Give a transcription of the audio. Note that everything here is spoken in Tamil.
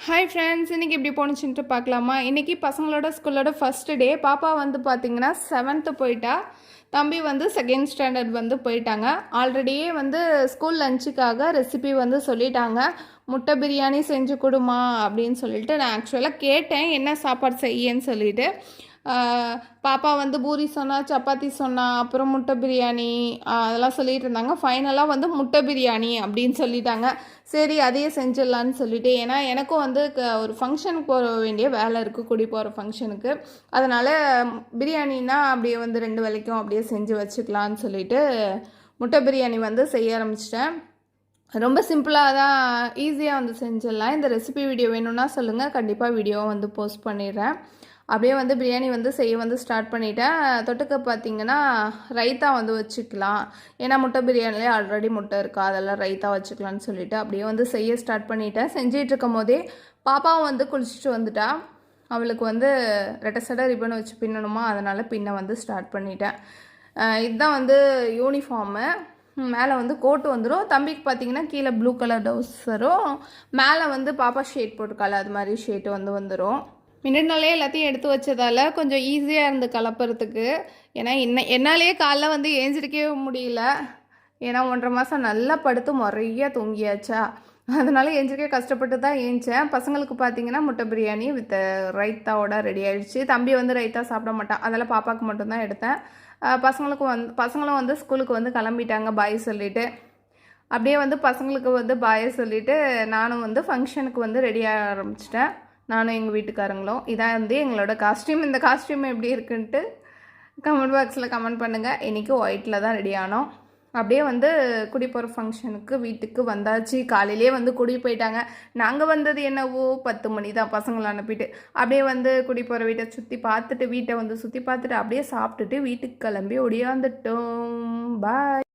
ஹாய் ஃப்ரெண்ட்ஸ், இன்றைக்கி எப்படி போணுச்சுன்ட்டு பார்க்கலாமா? இன்றைக்கி பசங்களோட ஸ்கூலோட ஃபஸ்ட்டு டே. பாப்பா வந்து பார்த்திங்கன்னா 7th போயிட்டா. தம்பி வந்து 2nd ஸ்டாண்டர்ட் வந்து போயிட்டாங்க. ஆல்ரெடியே வந்து ஸ்கூல் லஞ்சுக்காக ரெசிபி வந்து சொல்லிட்டாங்க. முட்டை பிரியாணி செஞ்சு கொடுமா அப்படின்னு சொல்லிட்டு நான் ஆக்சுவலாக கேட்டேன், என்ன சாப்பாடு செய்யன்னு சொல்லிட்டு. பாப்பா வந்து பூரி சொன்னா, சப்பாத்தி சொன்னா, அப்புறம் முட்டை பிரியாணி அதெல்லாம் சொல்லிட்டு இருந்தாங்க. ஃபைனலாக வந்து முட்டை பிரியாணி அப்படின்னு சொல்லிட்டாங்க. சரி, அதையே செஞ்சிடலான்னு சொல்லிட்டு, ஏன்னா எனக்கும் வந்து ஒரு ஃபங்க்ஷனுக்கு போக வேண்டிய வேலை இருக்குது, குடி போகிற ஃபங்க்ஷனுக்கு. அதனால் பிரியாணின்னா அப்படியே வந்து 2 வேளைக்கும் அப்படியே செஞ்சு வச்சுக்கலான்னு சொல்லிட்டு முட்டை பிரியாணி வந்து செய்ய ஆரம்பிச்சிட்டேன். ரொம்ப சிம்பிளாக தான், ஈஸியாக வந்து செஞ்சிடலாம். இந்த ரெசிபி வீடியோ வேணும்னா சொல்லுங்கள், கண்டிப்பாக வீடியோவை வந்து போஸ்ட் பண்ணிடுறேன். அப்படியே வந்து பிரியாணி வந்து செய்ய வந்து ஸ்டார்ட் பண்ணிட்டேன். தொட்டுக்க பார்த்திங்கன்னா ரைத்தா வந்து வச்சுக்கலாம், ஏன்னா முட்டை பிரியாணிலே ஆல்ரெடி முட்டை இருக்கா, அதெல்லாம் ரைத்தா வச்சுக்கலான்னு சொல்லிவிட்டு அப்படியே வந்து செய்ய ஸ்டார்ட் பண்ணிட்டேன். செஞ்சிகிட்டு இருக்கும் போதே பாப்பாவும் வந்து குளிச்சுட்டு வந்துட்டா. அவளுக்கு வந்து ரெட்டை சடை ரிப்பன் வச்சு பின்னணுமா, அதனால் பின்ன வந்து ஸ்டார்ட் பண்ணிட்டேன். இதுதான் வந்து யூனிஃபார்மு. மேலே வந்து கோட்டு வந்துடும். தம்பிக்கு பார்த்திங்கன்னா கீழே ப்ளூ கலர் டவுசரும், மேலே வந்து பாப்பா ஷேட் போட்டுக்கால அது மாதிரி ஷேட்டு வந்து வந்துடும். முன்னாடி நாளே எல்லாத்தையும் எடுத்து வச்சதால் கொஞ்சம் ஈஸியாக இருந்து கலப்புறதுக்கு. ஏன்னா என்னாலேயே காலைல வந்து ஏஞ்சிருக்கவே முடியல. ஏன்னா 1.5 மாதம் நல்லா படுத்து முறையாக தூங்கியாச்சா, அதனால ஏஞ்சிருக்கே கஷ்டப்பட்டு தான் ஏஞ்சேன். பசங்களுக்கு பார்த்திங்கன்னா முட்டை பிரியாணி வித் ரைத்தாவோட ரெடி ஆகிடுச்சு. தம்பி வந்து ரைத்தா சாப்பிட மாட்டான், அதெல்லாம் பாப்பாவுக்கு மட்டும்தான் எடுத்தேன். பசங்களும் வந்து ஸ்கூலுக்கு வந்து கிளம்பிட்டாங்க பாய் சொல்லிவிட்டு. அப்படியே வந்து பசங்களுக்கு வந்து பாயை சொல்லிவிட்டு நானும் வந்து ஃபங்க்ஷனுக்கு வந்து ரெடி ஆக ஆரம்பிச்சிட்டேன். நானும் எங்கள் வீட்டுக்காரங்களும். இதான் வந்து எங்களோட காஸ்ட்யூம். இந்த காஸ்ட்யூம் எப்படி இருக்குன்ட்டு கமெண்ட் பாக்ஸில் கமெண்ட் பண்ணுங்கள். இன்றைக்கி ஒயிட்டில் தான் ரெடி ஆனோம். அப்படியே வந்து குடி போகிற ஃபங்க்ஷனுக்கு வீட்டுக்கு வந்தாச்சு. காலையிலே வந்து குடி போயிட்டாங்க. நாங்கள் வந்தது என்னவோ 10 மணி தான் பசங்களை அனுப்பிட்டு. அப்படியே வந்து குடி போகிற வீட்டை சுற்றி பார்த்துட்டு, வீட்டை வந்து சுற்றி பார்த்துட்டு அப்படியே சாப்பிட்டுட்டு வீட்டுக்கு கிளம்பி ஒடியாந்துட்டோம். பாய்.